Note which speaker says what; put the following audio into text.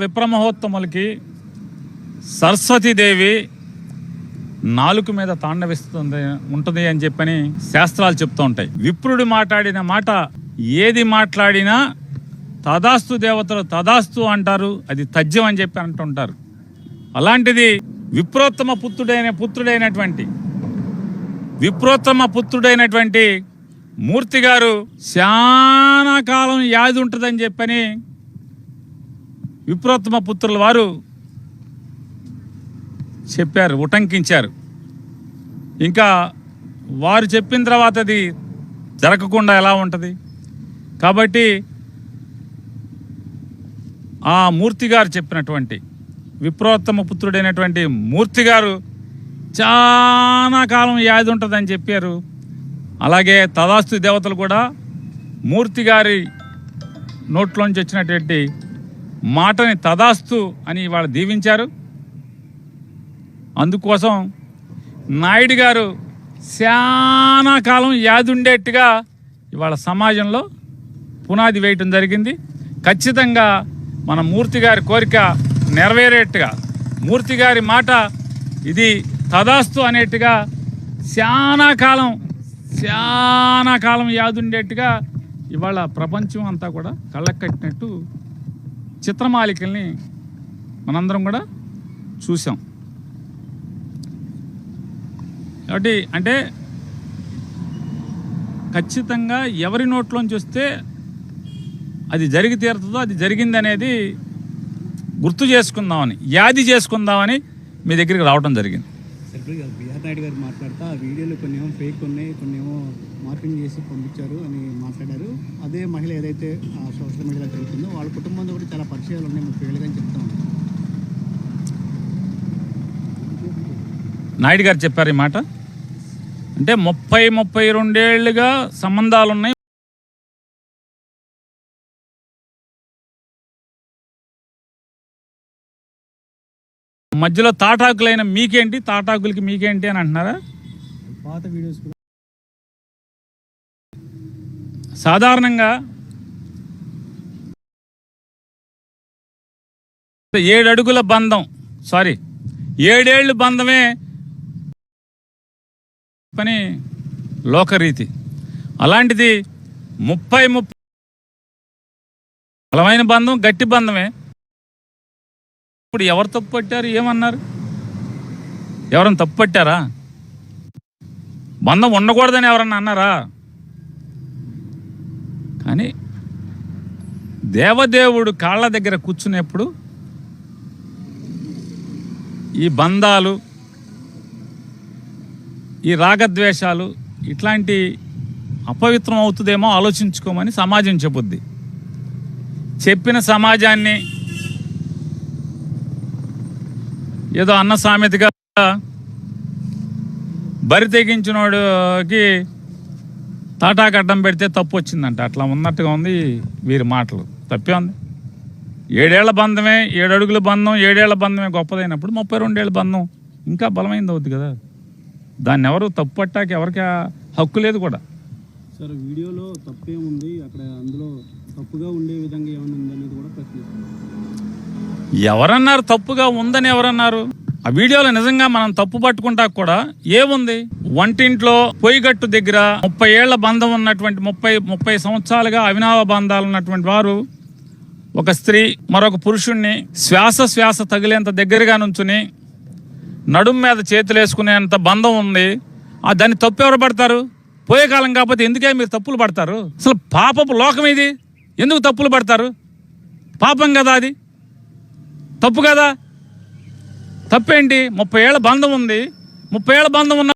Speaker 1: విప్రమహోత్తములకి సరస్వతీదేవి నాలుక మీద ఉంటుంది అని చెప్పని శాస్త్రాలు చెప్తూ ఉంటాయి. విప్రుడు మాట్లాడిన మాట ఏది మాట్లాడినా తదాస్తు దేవతలు తదాస్తు అంటారు, అది తథ్యం అని చెప్పి అంటుంటారు. అలాంటిది విప్రోత్తమ పుత్రుడైనటువంటి మూర్తి గారు చాలా కాలం యాది ఉంటుందని చెప్పని విప్రోత్తమ పుత్రుల వారు చెప్పారు, ఉటంకించారు. ఇంకా వారు చెప్పిన తర్వాత అది జరగకుండా ఎలా ఉంటుంది? కాబట్టి ఆ మూర్తి గారు చెప్పినటువంటి విప్రోత్తమ పుత్రుడైనటువంటి మూర్తి గారు చాలా కాలం యాది ఉంటుందని చెప్పారు. అలాగే తదాస్తు దేవతలు కూడా మూర్తి గారి నోట్లోంచి వచ్చినటువంటి మాటని తదాస్తు అని వాళ్ళు దీవించారు. అందుకోసం నాయుడు గారు చాలా కాలం యాది ఉండేట్టుగా ఇవాళ సమాజంలో పునాది వేయటం జరిగింది. ఖచ్చితంగా మన మూర్తి గారి కోరిక నెరవేరేట్టుగా, మూర్తి గారి మాట ఇది తదాస్తు అనేట్టుగా చాలా కాలం యాదుండేట్టుగా ఇవాళ ప్రపంచం అంతా కూడా కళ్ళకు కట్టినట్టు చిత్రమాలికల్ని మనందరం కూడా చూసాం. కాబట్టి అంటే ఖచ్చితంగా ఎవరి నోట్లోంచి వస్తే అది జరిగి తీరుతుందో అది జరిగింది అనేది గుర్తు చేసుకుందామని, యాది చేసుకుందామని మీ దగ్గరికి రావడం జరిగింది.
Speaker 2: బిఆర్ నాయుడు గారు మాట్లాడుతూ ఆ వీడియోలు కొన్ని ఏమో ఫేక్ ఉన్నాయి, కొన్ని ఏమో మార్పింగ్ చేసి పంపించారు అని మాట్లాడారు. అదే మహిళ ఏదైతే సోషల్ మీడియాలో జరుగుతుందో వాళ్ళ కుటుంబంతో కూడా చాలా పరిచయాలు ఉన్నాయి, 30 ఏళ్ళుగా చెప్తా ఉన్నారు.
Speaker 1: నాయుడు గారు చెప్పారు ఈ మాట. అంటే 32 ఏళ్ళుగా సంబంధాలు ఉన్నాయి. మధ్యలో తాటాకులైన మీకేంటి, తాటాకులకి మీకేంటి అని అంటున్నారా?
Speaker 2: పాత వీడియోస్
Speaker 1: సాధారణంగా 7 అడుగుల బంధం, 7 ఏళ్ళు బంధమే పని లోకరీతి. అలాంటిది 30 బలమైన బంధం, గట్టి బంధమే. ఇప్పుడు ఎవరు తప్పు పట్టారు? ఏమన్నారు? ఎవరన్నా తప్పు పట్టారా? బంధం ఉండకూడదని ఎవరన్నా అన్నారా? కానీ దేవదేవుడు కాళ్ళ దగ్గర కూర్చునేప్పుడు ఈ బంధాలు, ఈ రాగద్వేషాలు ఇట్లాంటి అపవిత్రం అవుతుందేమో ఆలోచించుకోమని సమాజం చెబుద్ది. చెప్పిన సమాజాన్ని ఏదో అన్న సామెతగా బరి తెగించినోడికి తాటాకు అడ్డం పెడితే తప్పు వచ్చిందంట. అట్లా ఉన్నట్టుగా ఉంది వీరి మాటలు. తప్పే ఉంది. 7 ఏళ్ల బంధమే, 7 అడుగుల బంధం, 7 ఏళ్ల బంధమే గొప్పదైనప్పుడు 32 ఏళ్ల బంధం ఇంకా బలమైంది అవుద్ది కదా. దాన్ని ఎవరు తప్పు పట్టాక ఎవరికి హక్కు లేదు కూడా.
Speaker 2: సార్ వీడియోలో తప్పేముంది, అక్కడ అందులో తప్పుగా ఉండే విధంగా ఏమైనా ఉందనేది కూడా ప్రశ్నిస్తున్నారు.
Speaker 1: ఎవరన్నారు తప్పుగా ఉందని? ఎవరన్నారు? ఆ వీడియోలో నిజంగా మనం తప్పు పట్టుకుంటా కూడా ఏముంది? వంటింట్లో పొయ్యిగట్టు దగ్గర 30 ఏళ్ల బంధం ఉన్నటువంటి 30 సంవత్సరాలుగా అవినావ బంధాలు ఉన్నటువంటి వారు ఒక స్త్రీ మరొక పురుషుణ్ణి శ్వాస తగిలేంత దగ్గరగా నుంచుని నడుం మీద చేతులు వేసుకునేంత బంధం ఉంది. దాన్ని తప్పు ఎవరు పడతారు? పోయే కాలం కాకపోతే ఎందుకే మీరు తప్పులు పడతారు? అసలు పాపపు లోకం ఇది, ఎందుకు తప్పులు పడతారు? పాపం కదా అది, తప్పు కదా. తప్పేంటి? 30 ఏళ్ల బంధం ఉంది. 30 ఏళ్ల బంధం ఉన్న